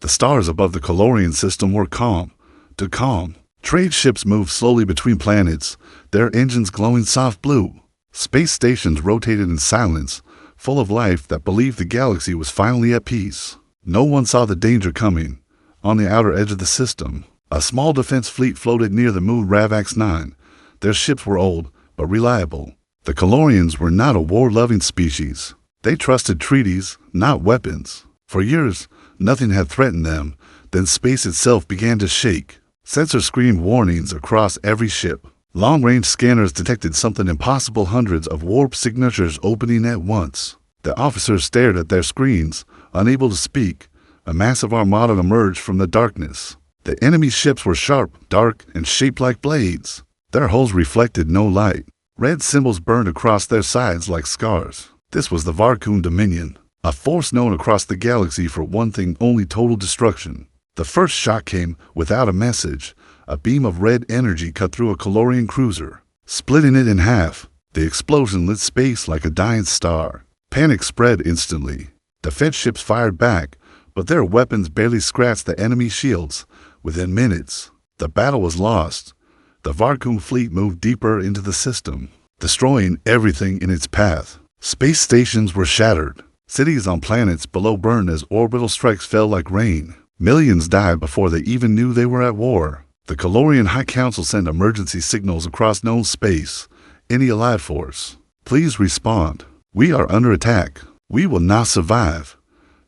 The stars above the Calorian system were calm. To calm. Trade ships moved slowly between planets, their engines glowing soft blue. Space stations rotated in silence, full of life that believed the galaxy was finally at peace. No one saw the danger coming. On the outer edge of the system, a small defense fleet floated near the moon Ravax 9. Their ships were old, but reliable. The Calorians were not a war-loving species. They trusted treaties, not weapons. For years, nothing had threatened them. Then space itself began to shake. Sensors screamed warnings across every ship. Long-range scanners detected something impossible, hundreds of warp signatures opening at once. The officers stared at their screens, unable to speak. A massive armada emerged from the darkness. The enemy ships were sharp, dark, and shaped like blades. Their hulls reflected no light. Red symbols burned across their sides like scars. This was the Varkun Dominion, a force known across the galaxy for one thing only: total destruction. The first shock came without a message. A beam of red energy cut through a Calorian cruiser, splitting it in half. The explosion lit space like a dying star. Panic spread instantly. Defense ships fired back, but their weapons barely scratched the enemy shields. Within minutes, the battle was lost. The Varkun fleet moved deeper into the system, destroying everything in its path. Space stations were shattered. Cities on planets below burned as orbital strikes fell like rain. Millions died before they even knew they were at war. The Calorian High Council sent emergency signals across known space. Any allied force, please respond. We are under attack. We will not survive.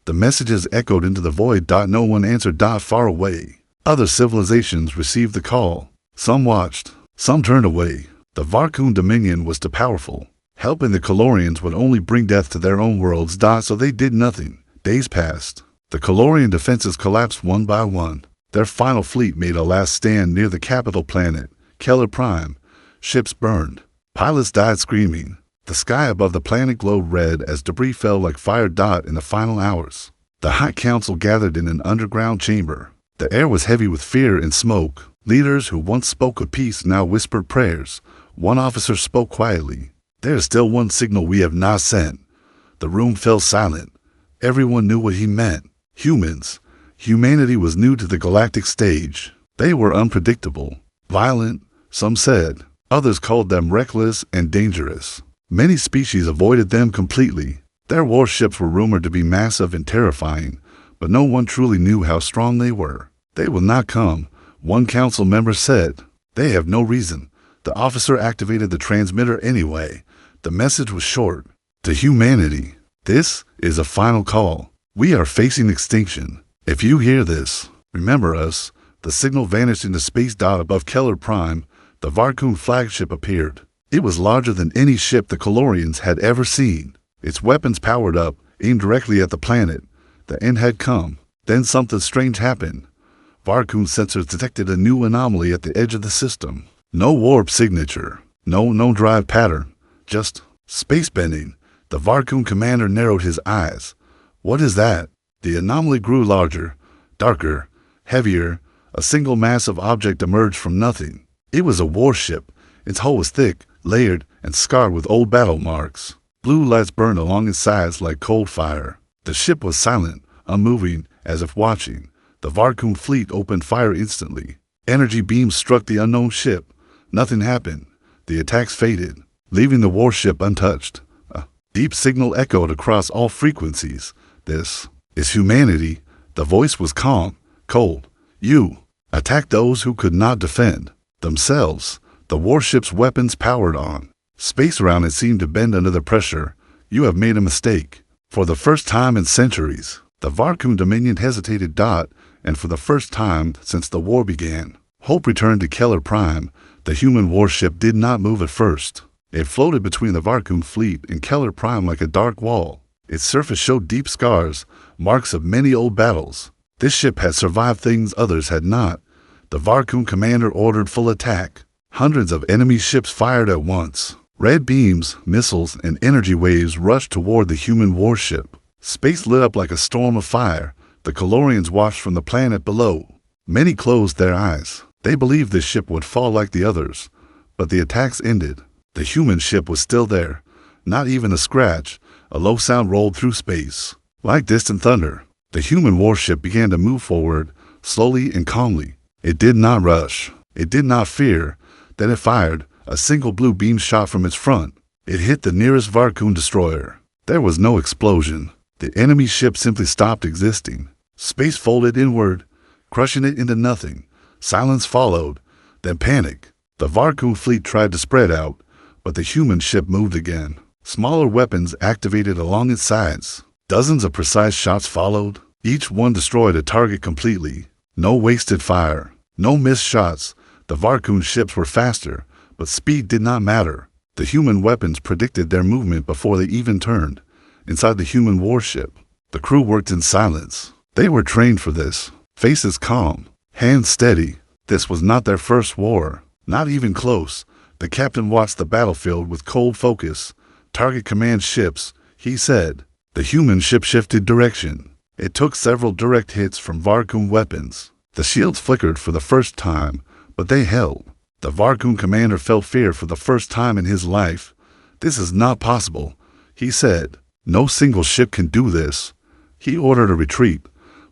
The messages echoed into the void. No one answered. Far away, other civilizations received the call. Some watched, some turned away. The Varkun Dominion was too powerful. Helping the Calorians would only bring death to their own worlds. So they did nothing. Days passed. The Calorian defenses collapsed one by one. Their final fleet made a last stand near the capital planet, Keller Prime. Ships burned. Pilots died screaming. The sky above the planet glowed red as debris fell like fire. In the final hours, the High Council gathered in an underground chamber. The air was heavy with fear and smoke. Leaders who once spoke of peace now whispered prayers. One officer spoke quietly. There is still one signal we have not sent. The room fell silent. Everyone knew what he meant. Humans. Humanity was new to the galactic stage. They were unpredictable, violent, some said. Others called them reckless and dangerous. Many species avoided them completely. Their warships were rumored to be massive and terrifying, but no one truly knew how strong they were. They will not come, one council member said. They have no reason. The officer activated the transmitter anyway. The message was short. To humanity, this is a final call. We are facing extinction. If you hear this, remember us. The signal vanished into space. Above Keller Prime, the Varkun flagship appeared. It was larger than any ship the Calorians had ever seen. Its weapons powered up, aimed directly at the planet. The end had come. Then something strange happened. Varkun sensors detected a new anomaly at the edge of the system. No warp signature. No drive pattern. Just space bending. The Varkun commander narrowed his eyes. What is that? The anomaly grew larger, darker, heavier. A single massive object emerged from nothing. It was a warship. Its hull was thick, layered, and scarred with old battle marks. Blue lights burned along its sides like cold fire. The ship was silent, unmoving, as if watching. The Varkun fleet opened fire instantly. Energy beams struck the unknown ship. Nothing happened. The attacks faded, leaving the warship untouched. A deep signal echoed across all frequencies. This is humanity. The voice was calm, cold. You attack those who could not defend themselves. The warship's weapons powered on. Space around it seemed to bend under the pressure. You have made a mistake. For the first time in centuries, the Varkun Dominion hesitated. And for the first time since the war began, hope returned to Keller Prime. The human warship did not move at first. It floated between the Varkun fleet and Keller Prime like a dark wall. Its surface showed deep scars, marks of many old battles. This ship had survived things others had not. The Varkun commander ordered full attack. Hundreds of enemy ships fired at once. Red beams, missiles, and energy waves rushed toward the human warship. Space lit up like a storm of fire. The Calorians watched from the planet below. Many closed their eyes. They believed this ship would fall like the others. But the attacks ended. The human ship was still there. Not even a scratch. A low sound rolled through space. Like distant thunder. The human warship began to move forward, slowly and calmly. It did not rush. It did not fear. Then it fired. A single blue beam shot from its front. It hit the nearest Varkun destroyer. There was no explosion. The enemy ship simply stopped existing. Space folded inward, crushing it into nothing. Silence followed, then panic. The Varkun fleet tried to spread out, but the human ship moved again. Smaller weapons activated along its sides. Dozens of precise shots followed. Each one destroyed a target completely. No wasted fire. No missed shots. The Varkun ships were faster, but speed did not matter. The human weapons predicted their movement before they even turned. Inside the human warship, the crew worked in silence. They were trained for this. Faces calm, hands steady. This was not their first war. Not even close. The captain watched the battlefield with cold focus. Target command ships, he said. The human ship shifted direction. It took several direct hits from Varkun weapons. The shields flickered for the first time, but they held. The Varkun commander felt fear for the first time in his life. This is not possible, he said. No single ship can do this. He ordered a retreat,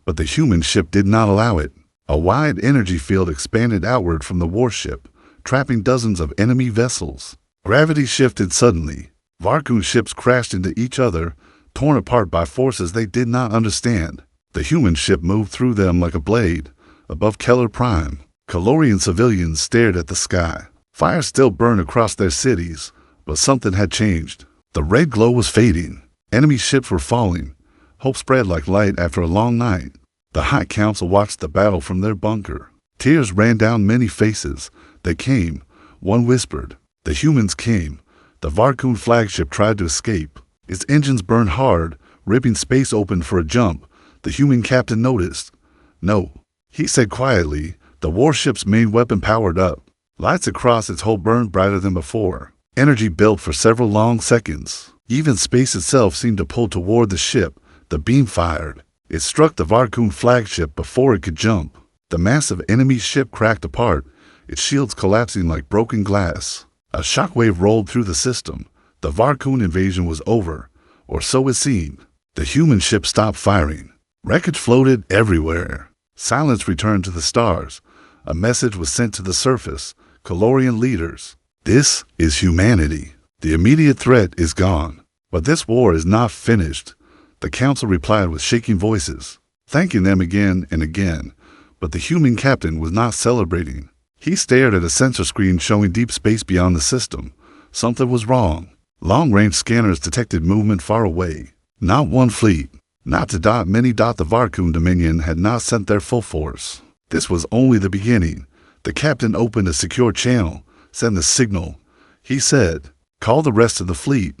but the human ship did not allow it. A wide energy field expanded outward from the warship, trapping dozens of enemy vessels. Gravity shifted suddenly. Varkun ships crashed into each other, torn apart by forces they did not understand. The human ship moved through them like a blade. Above Keller Prime, Calorian civilians stared at the sky. Fire still burned across their cities, but something had changed. The red glow was fading. Enemy ships were falling. Hope spread like light after a long night. The High Council watched the battle from their bunker. Tears ran down many faces. They came. One whispered. The humans came. The Varkun flagship tried to escape. Its engines burned hard, ripping space open for a jump. The human captain noticed. No, he said quietly. The warship's main weapon powered up. Lights across its hull burned brighter than before. Energy built for several long seconds. Even space itself seemed to pull toward the ship. The beam fired. It struck the Varkun flagship before it could jump. The massive enemy ship cracked apart, its shields collapsing like broken glass. A shockwave rolled through the system. The Varkun invasion was over, or so it seemed. The human ship stopped firing. Wreckage floated everywhere. Silence returned to the stars. A message was sent to the surface. Calorian leaders. This is humanity. The immediate threat is gone. But this war is not finished. The council replied with shaking voices, thanking them again and again. But the human captain was not celebrating. He stared at a sensor screen showing deep space beyond the system. Something was wrong. Long-range scanners detected movement far away. Not one fleet. Not to many. The Varkun Dominion had not sent their full force. This was only the beginning. The captain opened a secure channel. Send the signal. He said, call the rest of the fleet.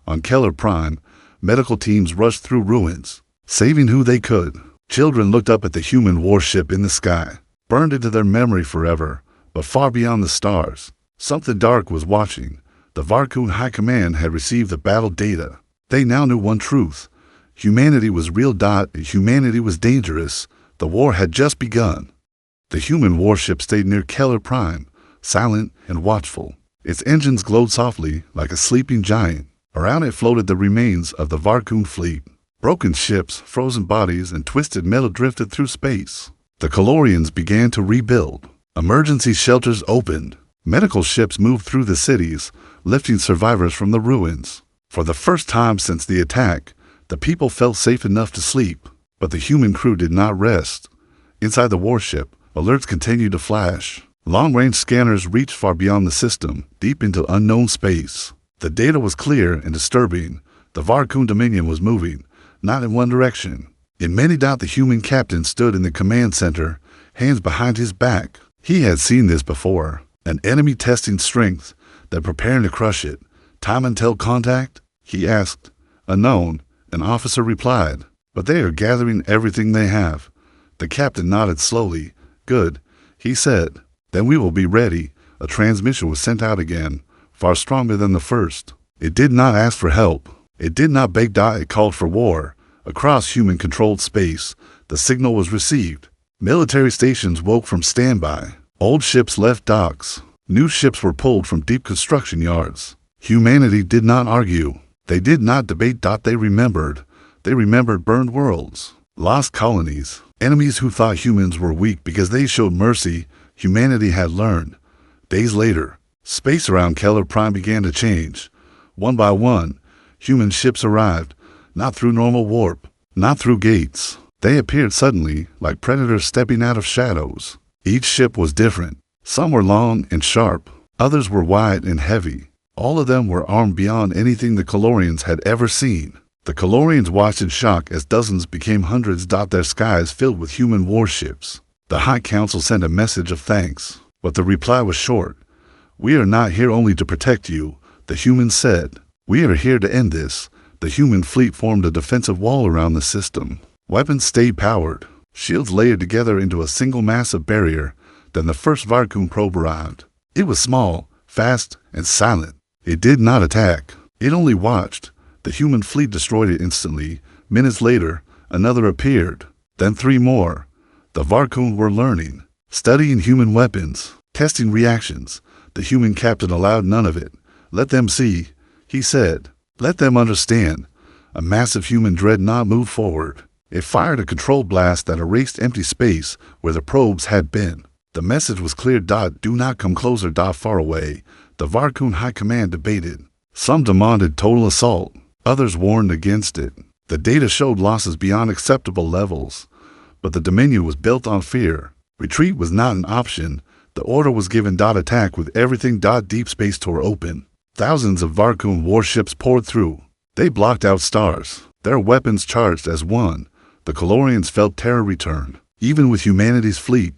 On Keller Prime, medical teams rushed through ruins, saving who they could. Children looked up at the human warship in the sky, burned into their memory forever, but far beyond the stars. Something dark was watching. The Varkun High Command had received the battle data. They now knew one truth. Humanity was real. Humanity was dangerous. The war had just begun. The human warship stayed near Keller Prime, silent and watchful. Its engines glowed softly like a sleeping giant. Around it floated the remains of the Varkun fleet. Broken ships, frozen bodies, and twisted metal drifted through space. The Calorians began to rebuild. Emergency shelters opened. Medical ships moved through the cities, lifting survivors from the ruins. For the first time since the attack, the people felt safe enough to sleep. But the human crew did not rest. Inside the warship, alerts continued to flash. Long-range scanners reached far beyond the system, deep into unknown space. The data was clear and disturbing. The Varkun Dominion was moving, not in one direction. In many doubt, the human captain stood in the command center, hands behind his back. He had seen this before. An enemy testing strength, then preparing to crush it. Time until contact? He asked. Unknown, an officer replied. But they are gathering everything they have. The captain nodded slowly. Good, he said. Then we will be ready. A transmission was sent out again, far stronger than the first. It did not ask for help. It did not beg. It called for war. Across human-controlled space, the signal was received. Military stations woke from standby. Old ships left docks. New ships were pulled from deep construction yards. Humanity did not argue. They did not debate. They remembered. They remembered burned worlds. Lost colonies. Enemies who thought humans were weak because they showed mercy, humanity had learned. Days later, space around Keller Prime began to change. One by one, human ships arrived, not through normal warp, not through gates. They appeared suddenly, like predators stepping out of shadows. Each ship was different. Some were long and sharp, others were wide and heavy. All of them were armed beyond anything the Colorians had ever seen. The Colorians watched in shock as dozens became hundreds. Their skies filled with human warships. The High Council sent a message of thanks, but the reply was short. "We are not here only to protect you," the humans said. "We are here to end this." The human fleet formed a defensive wall around the system. Weapons stayed powered, shields layered together into a single massive barrier. Then the first Varkun probe arrived. It was small, fast, and silent. It did not attack. It only watched. The human fleet destroyed it instantly. Minutes later, another appeared. Then 3 more. The Varkun were learning, studying human weapons, testing reactions. The human captain allowed none of it. "Let them see," he said. "Let them understand." A massive human dreadnought moved forward. It fired a controlled blast that erased empty space where the probes had been. The message was clear. "Do not come closer. Far away." The Varkun High Command debated. Some demanded total assault. Others warned against it. The data showed losses beyond acceptable levels. But the Dominion was built on fear. Retreat was not an option. The order was given. Attack with everything. Deep space tore open. Thousands of Varkun warships poured through. They blocked out stars. Their weapons charged as one. The Colorians felt terror return. Even with humanity's fleet,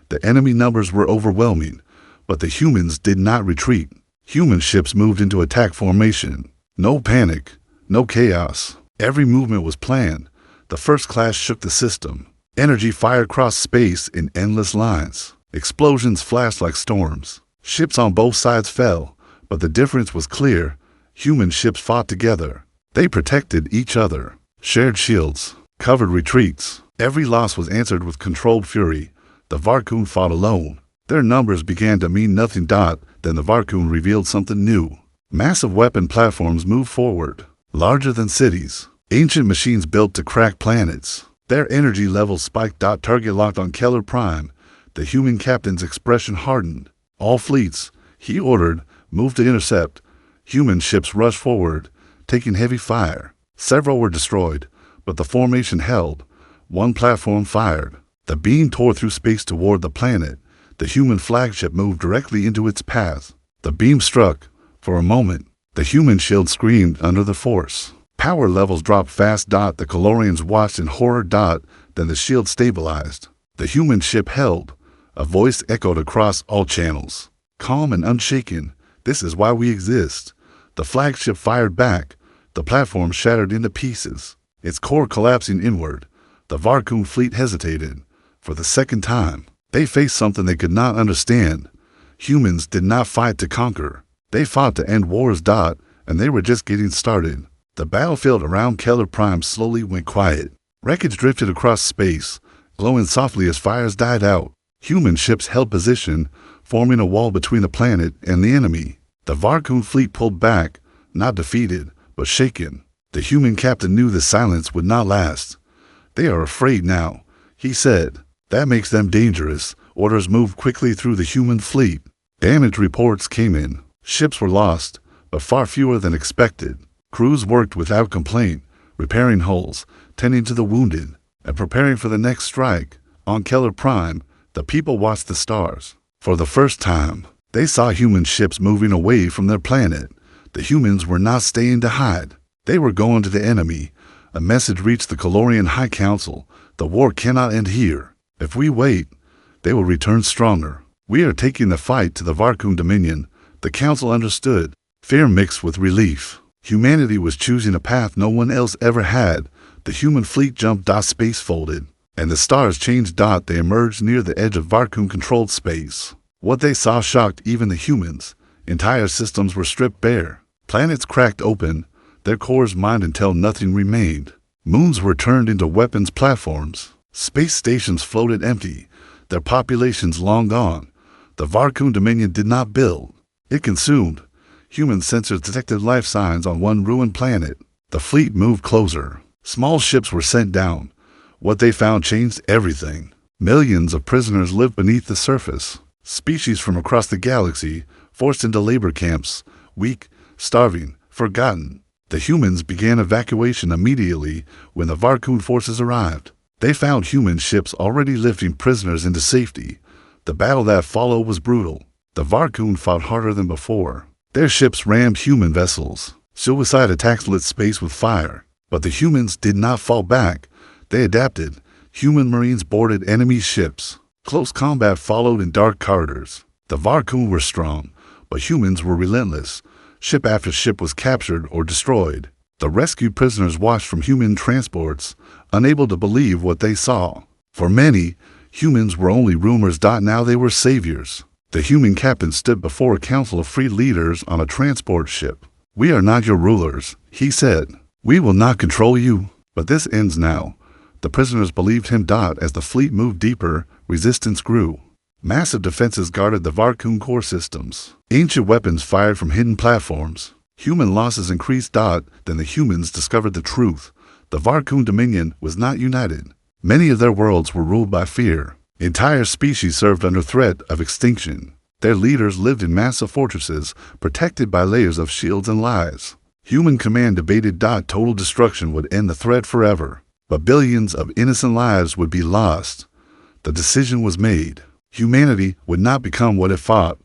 the enemy numbers were overwhelming. But the humans did not retreat. Human ships moved into attack formation. No panic, no chaos. Every movement was planned. The first clash shook the system. Energy fired across space in endless lines. Explosions flashed like storms. Ships on both sides fell, but the difference was clear. Human ships fought together. They protected each other, shared shields, covered retreats. Every loss was answered with controlled fury. The Varkun fought alone. Their numbers began to mean nothing. Then the Varkun revealed something new. Massive weapon platforms moved forward, larger than cities. Ancient machines built to crack planets. Their energy levels spiked. Target locked on Keller Prime. The human captain's expression hardened. "All fleets," he ordered, "moved to intercept." Human ships rushed forward, taking heavy fire. Several were destroyed, but the formation held. One platform fired. The beam tore through space toward the planet. The human flagship moved directly into its path. The beam struck. For a moment, the human shield screamed under the force. Power levels dropped fast. The Colorians watched in horror. Then the shield stabilized. The human ship held. A voice echoed across all channels. "Calm and unshaken. This is why we exist." The flagship fired back. The platform shattered into pieces, its core collapsing inward. The Varkun fleet hesitated. For the second time, they faced something they could not understand. Humans did not fight to conquer. They fought to end wars. And they were just getting started. The battlefield around Keller Prime slowly went quiet. Wreckage drifted across space, glowing softly as fires died out. Human ships held position, forming a wall between the planet and the enemy. The Varkun fleet pulled back, not defeated, but shaken. The human captain knew the silence would not last. "They are afraid now," he said. "That makes them dangerous." Orders moved quickly through the human fleet. Damage reports came in. Ships were lost, but far fewer than expected. Crews worked without complaint, repairing hulls, tending to the wounded, and preparing for the next strike. On Keller Prime, the people watched the stars. For the first time, they saw human ships moving away from their planet. The humans were not staying to hide. They were going to the enemy. A message reached the Colorian High Council. "The war cannot end here. If we wait, they will return stronger. We are taking the fight to the Varkun Dominion." The council understood, fear mixed with relief. Humanity was choosing a path no one else ever had. The human fleet jumped. Space folded, and the stars changed. They emerged near the edge of Varkun-controlled space. What they saw shocked even the humans. Entire systems were stripped bare. Planets cracked open, their cores mined until nothing remained. Moons were turned into weapons platforms. Space stations floated empty, their populations long gone. The Varkun Dominion did not build. It consumed. Human sensors detected life signs on one ruined planet. The fleet moved closer. Small ships were sent down. What they found changed everything. Millions of prisoners lived beneath the surface. Species from across the galaxy, forced into labor camps, weak, starving, forgotten. The humans began evacuation immediately when the Varkun forces arrived. They found human ships already lifting prisoners into safety. The battle that followed was brutal. The Varkun fought harder than before. Their ships rammed human vessels. Suicide attacks lit space with fire. But the humans did not fall back. They adapted. Human marines boarded enemy ships. Close combat followed in dark corridors. The Varkun were strong, but humans were relentless. Ship after ship was captured or destroyed. The rescued prisoners watched from human transports, unable to believe what they saw. For many, humans were only rumors. Now they were saviors. The human captain stood before a council of free leaders on a transport ship. "We are not your rulers," he said. "We will not control you." But this ends now. The prisoners believed him. As the fleet moved deeper, resistance grew. Massive defenses guarded the Varkun core systems. Ancient weapons fired from hidden platforms. Human losses increased. Then the humans discovered the truth. The Varkun Dominion was not united. Many of their worlds were ruled by fear. Entire species served under threat of extinction. Their leaders lived in massive fortresses, protected by layers of shields and lies. Human command debated. Total destruction would end the threat forever. But billions of innocent lives would be lost. The decision was made. Humanity would not become what it fought.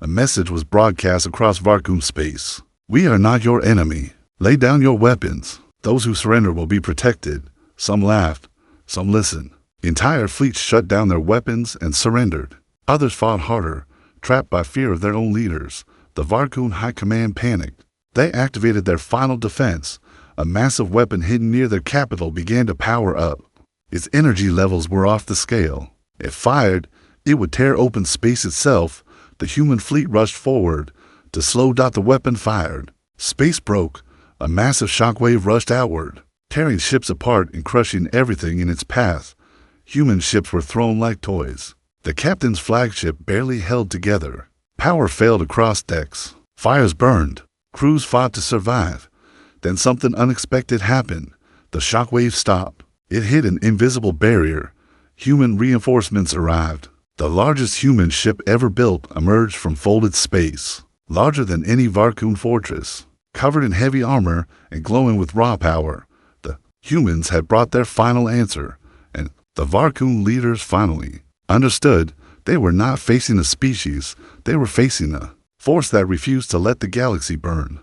A message was broadcast across Varkun space. "We are not your enemy. Lay down your weapons. Those who surrender will be protected." Some laughed. Some listened. Entire fleets shut down their weapons and surrendered. Others fought harder, trapped by fear of their own leaders. The Varkun High Command panicked. They activated their final defense. A massive weapon hidden near their capital began to power up. Its energy levels were off the scale. If fired, it would tear open space itself. The human fleet rushed forward. To slow. The weapon fired. Space broke. A massive shockwave rushed outward, tearing ships apart and crushing everything in its path. Human ships were thrown like toys. The captain's flagship barely held together. Power failed across decks. Fires burned. Crews fought to survive. Then something unexpected happened. The shockwave stopped. It hit an invisible barrier. Human reinforcements arrived. The largest human ship ever built emerged from folded space, larger than any Varkun fortress, covered in heavy armor and glowing with raw power. The humans had brought their final answer, and the Varkun leaders finally understood they were not facing a species, they were facing a force that refused to let the galaxy burn.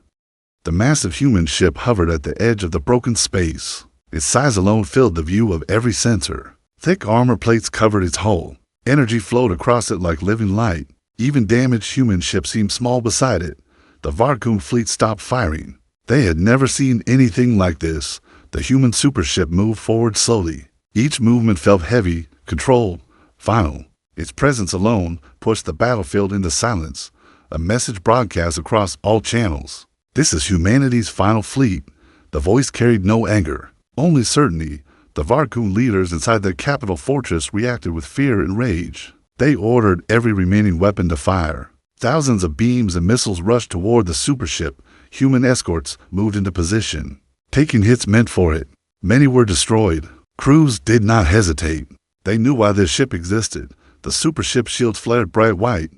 The massive human ship hovered at the edge of the broken space. Its size alone filled the view of every sensor. Thick armor plates covered its hull. Energy flowed across it like living light. Even damaged human ships seemed small beside it. The Varkun fleet stopped firing. They had never seen anything like this. The human supership moved forward slowly. Each movement felt heavy, controlled, final. Its presence alone pushed the battlefield into silence. A message broadcast across all channels. "This is humanity's final fleet." The voice carried no anger, only certainty. The Varkun leaders inside their capital fortress reacted with fear and rage. They ordered every remaining weapon to fire. Thousands of beams and missiles rushed toward the supership. Human escorts moved into position. Taking hits meant for it. Many were destroyed. Crews did not hesitate. They knew why this ship existed. The supership shields flared bright white.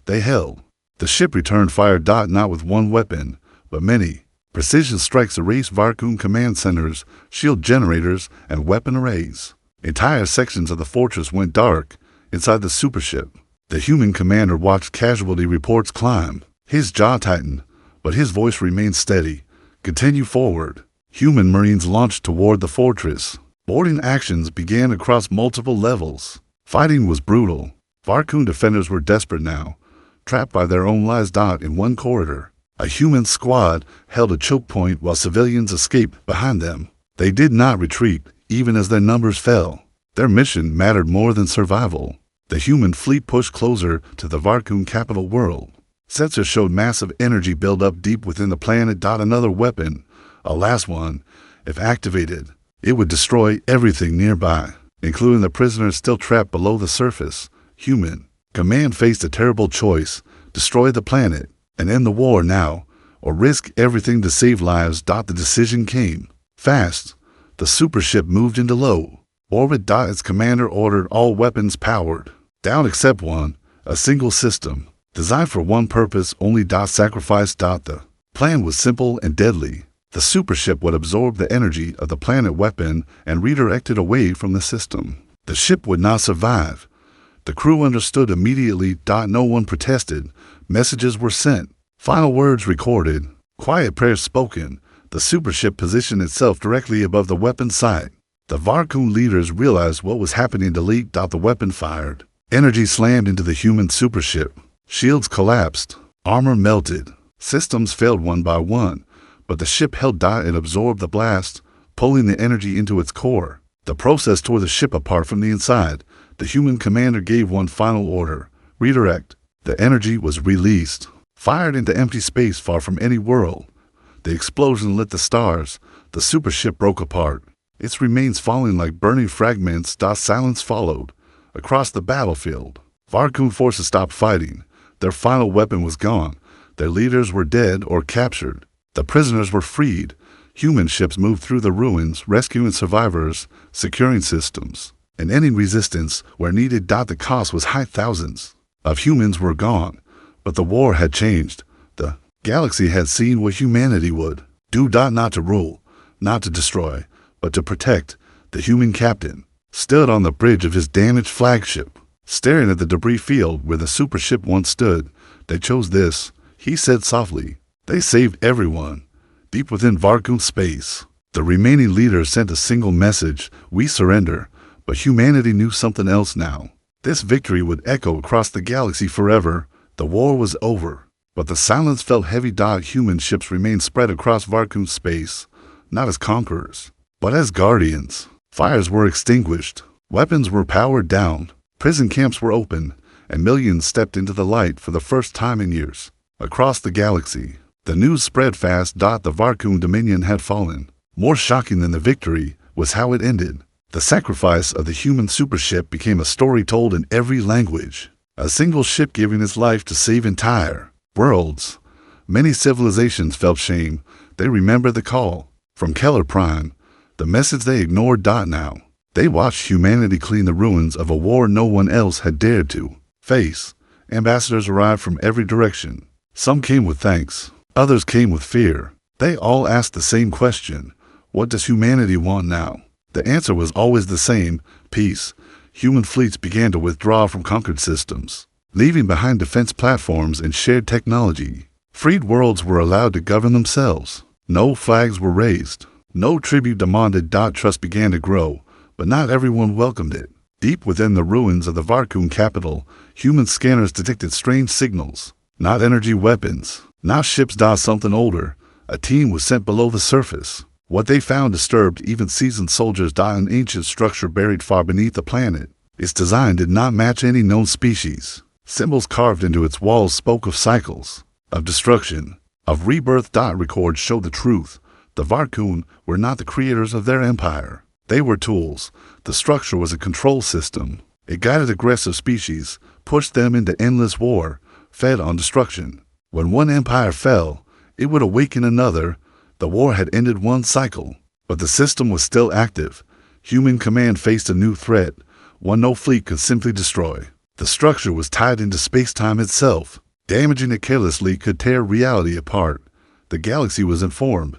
They held. The ship returned fire. Not with one weapon, but many. Precision strikes erased Varkun command centers, shield generators, and weapon arrays. Entire sections of the fortress went dark. Inside the supership, the human commander watched casualty reports climb. His jaw tightened, but his voice remained steady. "Continue forward." Human marines launched toward the fortress. Boarding actions began across multiple levels. Fighting was brutal. Varkun defenders were desperate now, trapped by their own lies. In one corridor, a human squad held a choke point while civilians escaped behind them. They did not retreat, even as their numbers fell. Their mission mattered more than survival. The human fleet pushed closer to the Varkun capital world. Sensors showed massive energy buildup deep within the planet. Another weapon, a last one, if activated, it would destroy everything nearby, including the prisoners still trapped below the surface. Human command faced a terrible choice: destroy the planet and end the war now, or risk everything to save lives. The decision came fast. The supership moved into low Orbit. Its commander ordered all weapons powered down except one, a single system, designed for one purpose only. Sacrifice. The plan was simple and deadly. The supership would absorb the energy of the planet weapon and redirect it away from the system. The ship would not survive. The crew understood immediately. No one protested. Messages were sent. Final words recorded. Quiet prayers spoken. The supership positioned itself directly above the weapon sight. The Varkun leaders realized what was happening. The weapon fired. Energy slammed into the human supership. Shields collapsed. Armor melted. Systems failed one by one, but the ship held. It absorbed the blast, pulling the energy into its core. The process tore the ship apart from the inside. The human commander gave one final order: redirect. The energy was released, fired into empty space far from any world. The explosion lit the stars. The supership broke apart, its remains falling like burning fragments. Silence followed. Across the battlefield, Varkun forces stopped fighting. Their final weapon was gone. Their leaders were dead or captured. The prisoners were freed. Human ships moved through the ruins, rescuing survivors, securing systems, and ending resistance where needed. The cost was high. Thousands of humans were gone, but the war had changed. The galaxy had seen what humanity would do. Not to rule, not to destroy, but to protect. The human captain stood on the bridge of his damaged flagship, staring at the debris field where the supership once stood. They chose this, he said softly. They saved everyone. Deep within Varkun space, the remaining leaders sent a single message: we surrender. But humanity knew something else now. This victory would echo across the galaxy forever. The war was over, but the silence felt heavy. Human ships remained spread across Varkun space, not as conquerors, but as guardians. Fires were extinguished, weapons were powered down, prison camps were open, and millions stepped into the light for the first time in years. Across the galaxy, the news spread fast. The Varkun Dominion had fallen. More shocking than the victory was how it ended. The sacrifice of the human supership became a story told in every language. A single ship giving its life to save entire worlds. Many civilizations felt shame. They remembered the call from Keller Prime, the message they ignored. Now, they watched humanity clean the ruins of a war no one else had dared to face. Ambassadors arrived from every direction. Some came with thanks, others came with fear. They all asked the same question: what does humanity want now? The answer was always the same: peace. Human fleets began to withdraw from conquered systems, leaving behind defense platforms and shared technology. Freed worlds were allowed to govern themselves. No flags were raised. No tribute demanded. Trust began to grow, but not everyone welcomed it. Deep within the ruins of the Varkun capital, human scanners detected strange signals. Not energy weapons, not ships. Something older. A team was sent below the surface. What they found disturbed even seasoned soldiers. An ancient structure buried far beneath the planet. Its design did not match any known species. Symbols carved into its walls spoke of cycles, of destruction, of rebirth. Records showed the truth. The Varkun were not the creators of their empire. They were tools. The structure was a control system. It guided aggressive species, pushed them into endless war, fed on destruction. When one empire fell, it would awaken another. The war had ended one cycle, but the system was still active. Human command faced a new threat, one no fleet could simply destroy. The structure was tied into space-time itself. Damaging it carelessly could tear reality apart. The galaxy was informed.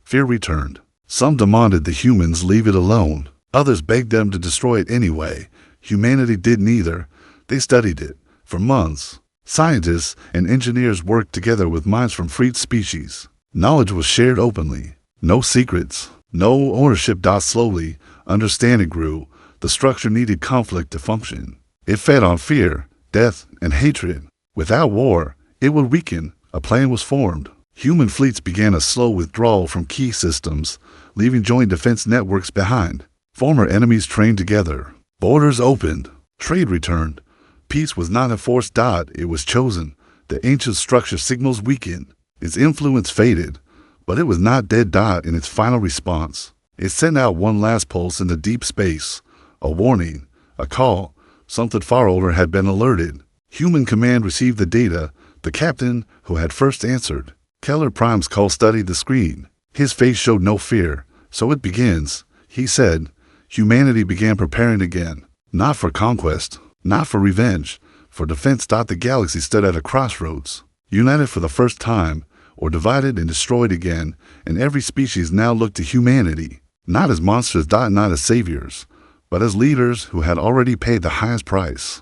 Fear returned. Some demanded the humans leave it alone. Others begged them to destroy it anyway. Humanity did neither. They studied it for months. Scientists and engineers worked together with minds from freed species. Knowledge was shared openly. No secrets, no ownership. Slowly, understanding grew. The structure needed conflict to function. It fed on fear, death, and hatred. Without war, it would weaken. A plan was formed. Human fleets began a slow withdrawal from key systems, leaving joint defense networks behind. Former enemies trained together. Borders opened. Trade returned. Peace was not enforced. It was chosen. The ancient structure signals weakened. Its influence faded, but it was not dead. In its final response, it sent out one last pulse into deep space. A warning, a call. Something far older had been alerted. Human command received the data. The captain, who had first answered Keller Prime's call, studied the screen. His face showed no fear. So it begins, he said. humanity began preparing again, not for conquest, not for revenge, for defense. The galaxy stood at a crossroads, united for the first time, or divided and destroyed again, and every species now looked to humanity, not as monsters, not as saviors, but as leaders who had already paid the highest price.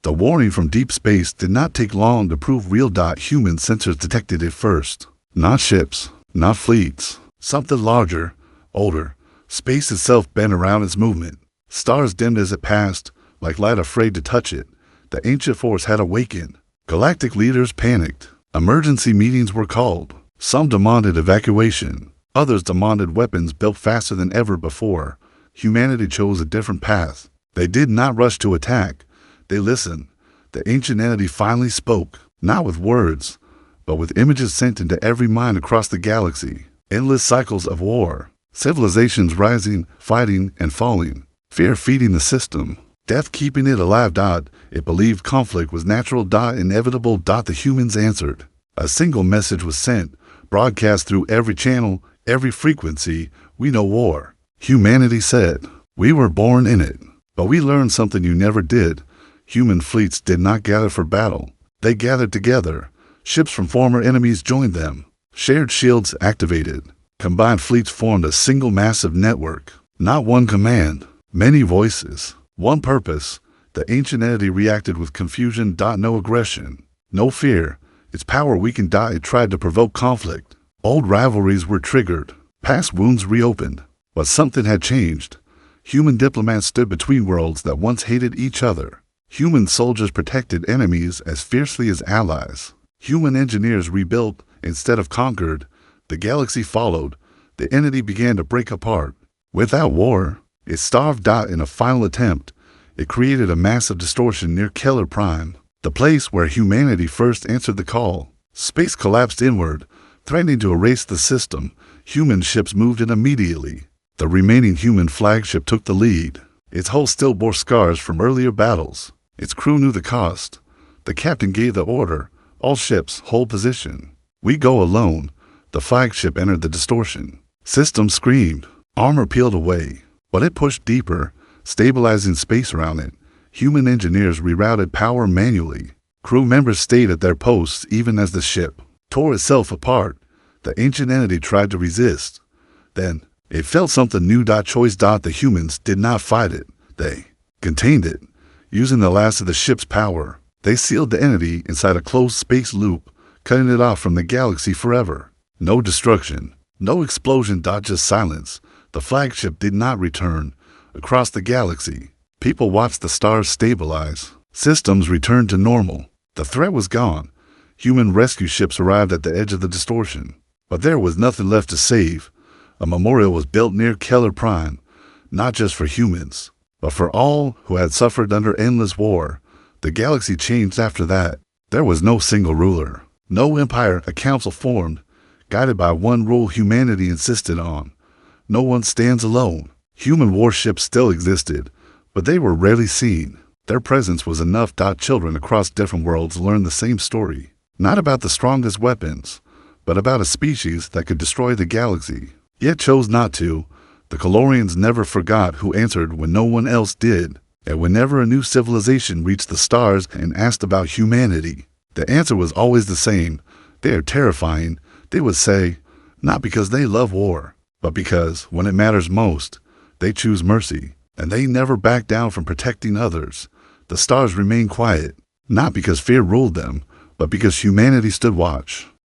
The warning from deep space did not take long to prove real. Human sensors detected it first. Not ships, not fleets, something larger, older. Space itself bent around its movement. Stars dimmed as it passed, like light afraid to touch it. The ancient force had awakened. Galactic leaders panicked. Emergency meetings were called. Some demanded evacuation. Others demanded weapons built faster than ever before. Humanity chose a different path. They did not rush to attack. They listened. The ancient entity finally spoke, not with words, but with images sent into every mind across the galaxy. Endless cycles of war. Civilizations rising, fighting, and falling. Fear feeding the system. Death keeping it alive. It believed conflict was natural. Inevitable. The humans answered. A single message was sent, broadcast through every channel, every frequency. We know war. Humanity said. We were born in it. But we learned something you never did. Human fleets did not gather for battle. They gathered together. Ships from former enemies joined them. Shared shields activated. Combined fleets formed a single massive network. Not one command, many voices, one purpose. The ancient entity reacted with confusion. No aggression, no fear. Its power weakened. It tried to provoke conflict. Old rivalries were triggered. Past wounds reopened. But something had changed. Human diplomats stood between worlds that once hated each other. Human soldiers protected enemies as fiercely as allies. Human engineers rebuilt instead of conquered. The galaxy followed. The entity began to break apart. Without war, it starved. In a final attempt, it created a massive distortion near Keller Prime, the place where humanity first answered the call. Space collapsed inward, threatening to erase the system. Human ships moved in immediately. The remaining human flagship took the lead. Its hull still bore scars from earlier battles. Its crew knew the cost. The captain gave the order. All ships, hold position. We go alone. The flagship entered the distortion. Systems screamed. Armor peeled away. But it pushed deeper, stabilizing space around it. Human engineers rerouted power manually. Crew members stayed at their posts even as the ship tore itself apart. The ancient entity tried to resist. Then, it felt something new. Choice. The humans did not fight it. They contained it. Using the last of the ship's power, they sealed the entity inside a closed space loop, cutting it off from the galaxy forever. No destruction, no explosion. Just silence. The flagship did not return. Across the galaxy, people watched the stars stabilize. Systems returned to normal. The threat was gone. Human rescue ships arrived at the edge of the distortion. But there was nothing left to save. A memorial was built near Keller Prime, not just for humans, but for all who had suffered under endless war. The galaxy changed after that. There was no single ruler, no empire. A council formed, guided by one rule humanity insisted on. No one stands alone. Human warships still existed, but they were rarely seen. Their presence was enough. Children across different worlds learned the same story, not about the strongest weapons, but about a species that could destroy the galaxy, yet chose not to. The Colorians never forgot who answered when no one else did, and whenever a new civilization reached the stars and asked about humanity, the answer was always the same. They are terrifying, they would say, not because they love war, but because, when it matters most, they choose mercy, and they never back down from protecting others. The stars remained quiet, not because fear ruled them, but because humanity stood watch.